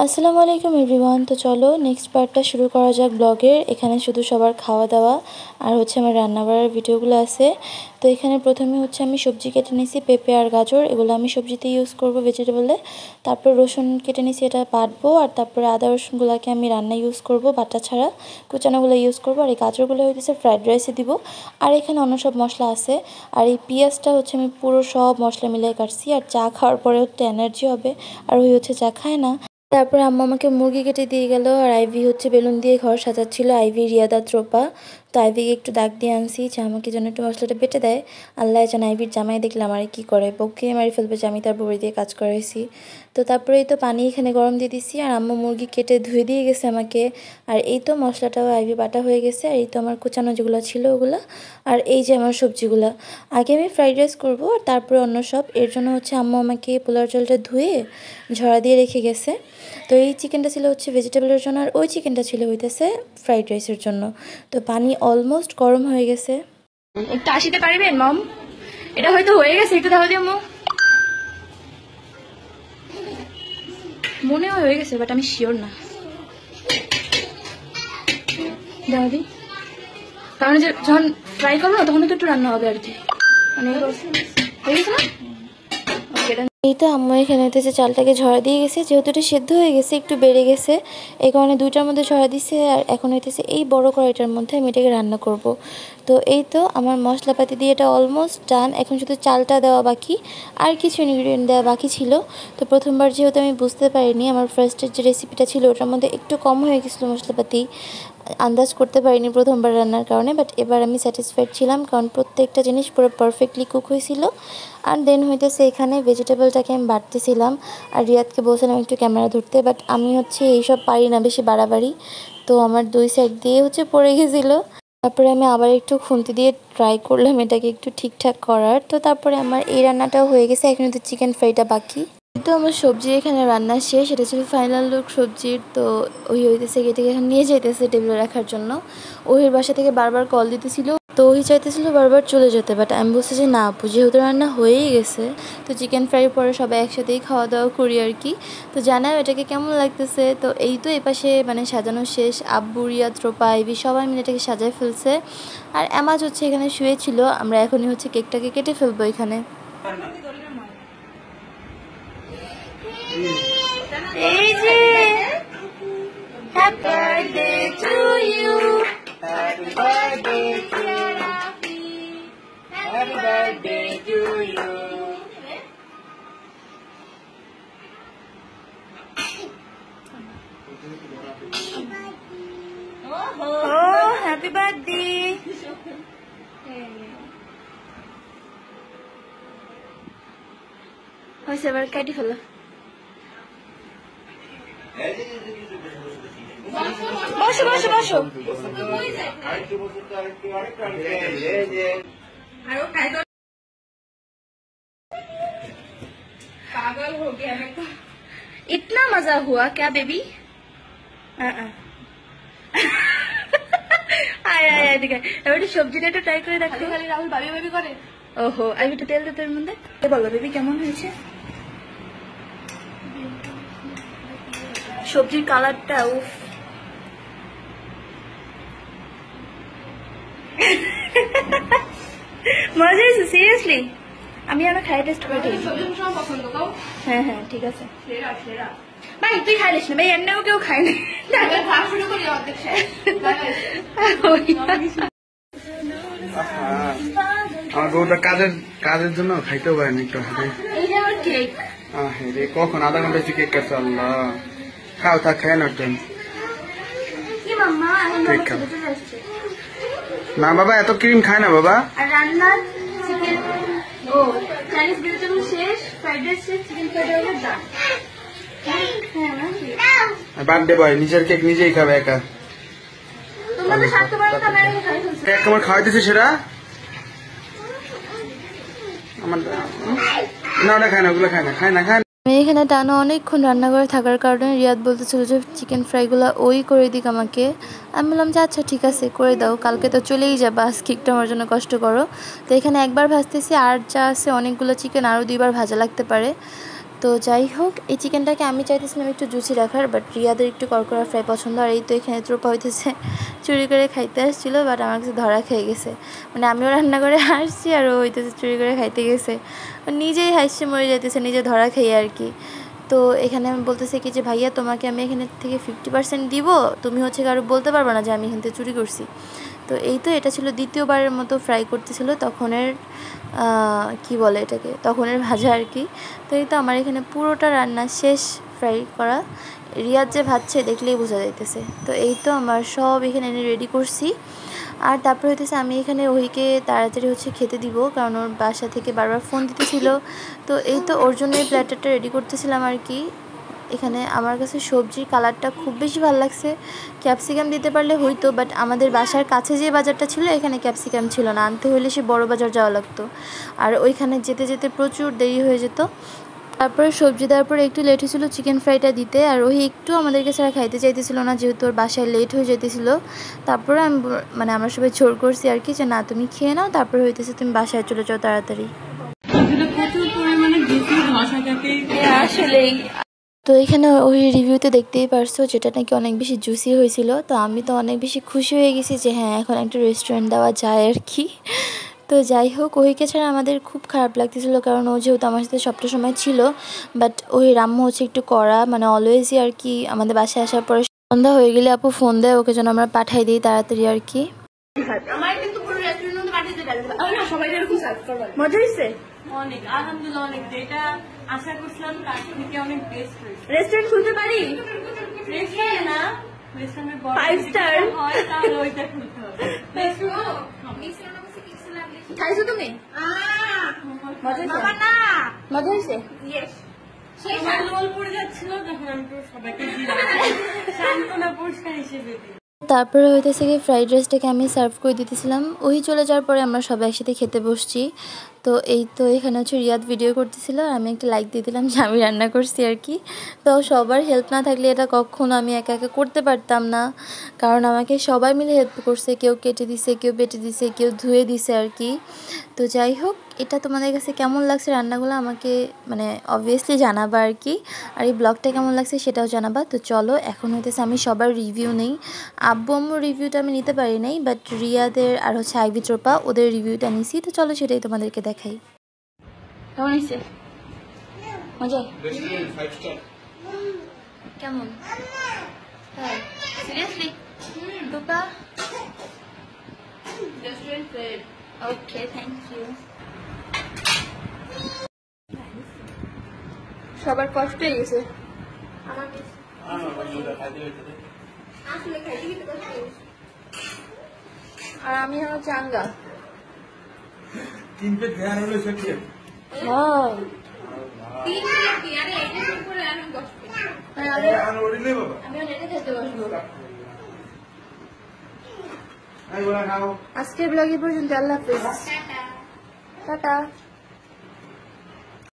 আসসালামু আলাইকুম এভরিওয়ান। তো চলো নেক্সট পার্টটা শুরু করা যাক ব্লগের। এখানে শুধু সবার খাওয়া দাওয়া আর হচ্ছে আমার রান্না বাড়ার ভিডিওগুলো আছে। তো এখানে প্রথমে হচ্ছে আমি সবজি কেটে নিয়েছি, পেঁপে আর গাজর, এগুলো আমি সবজিতে ইউজ করব ভেজিটেবলে। তারপর রসুন কেটে নিয়েছি, এটা বাটবো। আর তারপরে আদা রসুনগুলোকে আমি রান্না ইউজ করব, বাটা ছাড়া কুচানোগুলো ইউজ করব। আর এই গাজরগুলো হইতেছে ফ্রাইড রাইসে দিব। আর এখানে অন্য সব মশলা আছে। আর এই পেঁয়াজটা হচ্ছে আমি পুরো সব মশলা মিলিয়ে কাটছি। আর চা খাওয়ার পরে হচ্ছে এনার্জি হবে, আর ওই হচ্ছে চা খায় না। তারপর আম্মু আমাকে মুরগি কেটে দিয়ে গেল। আর আইভি হচ্ছে বেলুন দিয়ে ঘর সাজাচ্ছিল, আইভি রিয়াদা ত্রোপা। তো আইভিকে একটু দাগ দিয়ে আনছি যে আমাকে যেন একটু মশলাটা বেটে দেয়। আল্লাহ জানে আইভির জামাই দেখলে আমার কি করে, বউকে মারি ফেলবে যে আমি তার বড়ি দিয়ে কাজ করাইছি। তো তারপরে এই তো পানি এখানে গরম দিয়ে দিছি, আর আম্মু মুরগি কেটে ধুয়ে দিয়ে গেছে আমাকে। আর এই তো মশলাটাও আইভি বাটা হয়ে গেছে। আর এই তো আমার কুচানো যেগুলো ছিল ওগুলো। আর এই যে আমার সবজিগুলো, আগে আমি ফ্রাইড রাইস করবো আর তারপরে অন্য সব। এর জন্য হচ্ছে আম্মু আমাকে পোলার জলটা ধুয়ে ঝরা দিয়ে রেখে গেছে। তো এই চিকেনটা ছিল হচ্ছে ভেজিটেবলের জন্য, আর ওই চিকেনটা ছিল হইতেছে ফ্রাইড রাইসের জন্য। তো পানি অলমোস্ট গরম হয়ে গেছে। একটু আসিতে পারবেন মম? এটা হয়তো হয়ে গেছে, একটু দাও দিয়ে মনে হয় হয়ে গেছে, বাট আমি শিওর না। দাও দি, কারণ যে যখন ফ্রাই করবো না তখন তো একটু রান্না হবে আর কি, মানে হয়ে গেছে না? এই তো আম্মু এখানে হইতেছে চালটাকে ঝরা দিয়ে গেছে, যেহেতু এটা সেদ্ধ হয়ে গেছে একটু বেড়ে গেছে, এই কারণে দুইটার মধ্যে ঝরা দিছে। আর এখন হইতেছে এই বড় কড়াইটার মধ্যে আমি এটাকে রান্না করব। তো এই তো আমার মশলাপাতি দিয়ে এটা অলমোস্ট ডান, এখন শুধু চালটা দেওয়া বাকি, আর কিছু ইনগ্রিডিয়েন্ট দেওয়া বাকি ছিল। তো প্রথমবার যেহেতু আমি বুঝতে পারিনি, আমার ফার্স্টের যে রেসিপিটা ছিল ওটার মধ্যে একটু কম হয়ে গেছিলো মশলাপাতি, আন্দাজ করতে পারিনি প্রথমবার রান্নার কারণে। বাট এবার আমি স্যাটিসফাইড ছিলাম, কারণ প্রত্যেকটা জিনিস পুরো পারফেক্টলি কুক হয়েছিল। আর দেন হইতেছে এখানে ভেজিটেবলটাকে আমি বাটতেছিলাম, আর রিয়াদকে বলছিলাম একটু ক্যামেরা ধরতে, বাট আমি হচ্ছে এইসব পারি না বেশি বাড়াবাড়ি। তো আমার দুই সাইড দিয়ে হচ্ছে পড়ে গেছিলো। তারপরে আমি আবার একটু খুন্তি দিয়ে ট্রাই করলাম এটাকে একটু ঠিকঠাক করার। তো তারপরে আমার এই রান্নাটাও হয়ে গেছে, এখন তো চিকেন ফ্রাইটা বাকি। তো আমার সবজি এখানে রান্না শেষ, এটা ছিল ফাইনাল লুক সবজির। তো ওই হইতেছে এটাকে এখন নিয়ে যাইতেছে টেবিলে রাখার জন্য। ওহির বাসা থেকে বারবার কল দিতেছিল, তো ওই চাইতেছিল বারবার চলে যেতে, বাট আমি বলছি যে না আপু, যেহেতু রান্না হয়েই গেছে তো চিকেন ফ্রাই পরে সবাই একসাথেই খাওয়া দাওয়া করি আর কি। তো জানাও এটাকে কেমন লাগতেছে। তো এই তো এপাশে মানে সাজানো শেষ, আব্বু রিয়াদ ত্রোপা আইভি সবাই মিলে এটাকে সাজায় ফেলছে। আর এমাজ হচ্ছে এখানে শুয়েছিল, আমরা এখনই হচ্ছে কেকটাকে কেটে ফেলবো এখানে। এই যে happy birthday to you, happy birthday happy birthday to you. ও হ্যাপি বার্থডে। হয়েছে, এবার কাটি ফেলো। বসো বসো বসো। पागल हो गया मैं तो, इतना मजा हुआ क्या बेबी? আয় আয় এদিকে, এবার সবজিটা একটু ট্রাই করে দেখো। খালি রাহুল ভাবি ভাবি করে। ওহো, আমি একটু তেল দিতে এর মধ্যে। বলো বেবি কেমন হয়েছে সবজির কালারটা? উফ, মজা হয়েছে সিরিয়াসলি। আমি আরো খাই টেস্ট করে দিই। হ্যাঁ হ্যাঁ ঠিক আছে ভাই, তুই খাইলিস না ভাই, এমনিও কেউ খায় না। আমার বউটা কাজের জন্য খাইতেও পারে না একটু হাতে। এই যে আমার কেক, রে কখন আধা ঘন্টা হচ্ছে কেক কাটছে। আল্লাহ, খাও থাক, খায় না একটু। কি মাম্মা কেক খাও না বাবা, এত ক্রিম খায় না বাবা। আর রান্নার চিকেন, ও চাইনিজ ভেজিটেবল শেষ, ফ্রাইড রাইস শেষ, চিকেন ফ্রাইড রাইস ডান। বার্থডে বয় নিজের কেক নিজেই খাবে একা। তোমরা তো স্বার্থ পারো না, আমি খাই ফেলছি। কেক আমার খাওয়াইতেছে সেটা আমার না, ওটা খায় না, ওগুলো খায় না, খায় না, খায় না। আমি এখানে টানা অনেকক্ষণ রান্নাঘরে থাকার কারণে রিয়াদ বলতেছিল যে চিকেন ফ্রাইগুলো ওই করে দিক আমাকে। আমি বললাম যে আচ্ছা ঠিক আছে করে দাও, কালকে তো চলেই যাবে, আজকে একটু আমার জন্য কষ্ট করো। তো এখানে একবার ভাজতেছি, আর যা আছে অনেকগুলো চিকেন আরও 2বার ভাজা লাগতে পারে। তো যাই হোক, এই চিকেনটাকে আমি চাইতেছিলাম একটু জুসি রাখার, বাট রিয়াদের একটু করকরা ফ্রাই পছন্দ। আর এই তো এখানে ত্রোপা হইতেছে চুরি করে খাইতে আসছিলো, বাট আমার কাছে ধরা খেয়ে গেছে। মানে আমিও রান্না করে আসছি আর ও হইতেছে চুরি করে খাইতে গেছে, নিজেই হাসছে মরে যাইতেছে নিজে ধরা খেয়ে আর কি। তো এখানে আমি বলতেছি কি যে ভাইয়া তোমাকে আমি এখানে থেকে 50% দিব, তুমি হচ্ছে কারো বলতে পারবে না যে আমি এখান থেকে চুরি করছি। তো এই তো এটা ছিল দ্বিতীয়বারের মতো ফ্রাই করতেছিল, তখনের কি বলে এটাকে, তখনের ভাজা আর কি। তো এই তো আমার এখানে পুরোটা রান্না শেষ, ফ্রাই করা। রিয়াদ যে ভাজছে দেখলেই বোঝা যাইতেছে। তো এই তো আমার সব এখানে এনে রেডি করছি। আর তারপরে হইতেছে আমি এখানে ওহিকে তাড়াতাড়ি হচ্ছে খেতে দিব, কারণ ওর বাসা থেকে বারবার ফোন দিতেছিল। তো এই তো ওর জন্য এই প্ল্যাটারটা রেডি করতেছিলাম আর কি। এখানে আমার কাছে সবজির কালারটা খুব বেশি ভালো লাগছে। ক্যাপসিকাম দিতে পারলে হইতো, বাট আমাদের বাসার কাছে যে বাজারটা ছিল এখানে ক্যাপসিকাম ছিল না, আনতে হলে সে বড় বাজার যাওয়া লাগতো, আর ওইখানে যেতে যেতে প্রচুর দেরি হয়ে যেত। তারপরে সবজি দেওয়ার পরে একটু লেট হয়েছিল চিকেন ফ্রাইটা দিতে, আর ওই একটু আমাদেরকে ছাড়া খাইতে চাইতেছিল না, যেহেতু ওর বাসায় লেট হয়ে যেতেছিল। তারপরে আমি মানে আমরা সবাই জোর করছি আর কি যে না তুমি খেয়ে নাও, তারপরে হইতেছে তুমি বাসায় চলে যাও তাড়াতাড়ি। আসলেই তো এখানে ওই রিভিউতে দেখতেই পারছো যেটা নাকি অনেক বেশি জুসি হয়েছিল। তো আমি তো অনেক বেশি খুশি হয়ে গেছি যে হ্যাঁ এখন একটা রেস্টুরেন্ট দেওয়া যায় আর কি। তো যাই হোক, ওইকে ছাড়া আমাদের খুব খারাপ লাগতেছিল, কারণ ও যেহেতু আমার সাথে সবটা সময় ছিল, বাট ওই রাম্মু হচ্ছে একটু কড়া, মানে অলওয়েজই আর কি। আমাদের বাসায় আসার পরে সন্ধ্যা হয়ে গেলে আপু ফোন দেয় ওকে, যেন আমরা পাঠাই দিই তাড়াতাড়ি আর কি। আমার কিন্তু পুরো রেস্টুরেন্টের মধ্যে পাঠিয়ে দিতে সবাই এরকম সার্ভ করবে। মজা হয়েছে অনেক, আলহামদুলিল্লাহ অনেক, যেটা আশা করছিলাম তার থেকে অনেক বেস্ট হয়েছে। রেস্টুরেন্ট খুলতে পারি? রেস্টুরেন্ট না, রেস্টুরেন্টের বড় 5 স্টার হয় তাহলে ওইটা খুলতে হবে। খাইছো তুমি? মজা হয়েছে? মজা হয়েছে? আমার লোল পড়ে যাচ্ছিল যখন আমি তো সবাইকে দিলাম সান্ত্বনা পুরস্কার হিসেবে দিই। তারপরে হইতেছে কি ফ্রাইড রাইসটাকে আমি সার্ভ করে দিতেছিলাম। ওই চলে যাওয়ার পরে আমরা সবাই একসাথে খেতে বসছি। তো এই তো এখানে হচ্ছে রিয়াদ ভিডিও করতেছিল, আর আমি একটা লাইক দিয়ে দিলাম যে আমি রান্না করছি আর কি। তো সবার হেল্প না থাকলে এটা কখনো আমি একা একা করতে পারতাম না, কারণ আমাকে সবাই মিলে হেল্প করছে, কেউ কেটে দিছে, কেউ বেটে দিছে, কেউ ধুয়ে দিছে আর কি। তো যাই হোক, এটা তোমাদের কাছে কেমন লাগছে রান্নাগুলো আমাকে মানে অবভিয়াসলি জানাবা আর কি। আর এই ব্লগটা কেমন লাগছে সেটাও জানাবা। তো চলো এখন হইতেছে আমি সবার রিভিউ নেই। আব্বু আম্মুর রিভিউটা আমি নিতে পারি নাই, বাট রিয়াদের আর হচ্ছে আইভি ত্রোপা ওদের রিভিউটা নিছি। তো চলো সেটাই তোমাদেরকে দেখাই। কেমন হয়েছে? মজা? Restaurant 5 star. কেমন? হ্যাঁ সিরিয়াসলি? দুপা রেস্টুরেন্ট ফেড। Okay, thank you. সবার কষ্ট হয়ে গেছে। আমার আসলে খাইতে গেতে কষ্ট হয়ে গেছে। আর আমি হলো চাঙ্গা। 3 প্লেট ধ্যান হলো সেটি। হ্যাঁ 3 প্লেট কি? আরে এটা শুরু করে আমি কষ্ট পেয়েছি। আর ওরি নেই বাবা। আমি এটা খেতে বসবো। আই বলা খাও। আজকের ব্লগ এই পর্যন্ত। আল্লাহ হাফেজ। টাটা।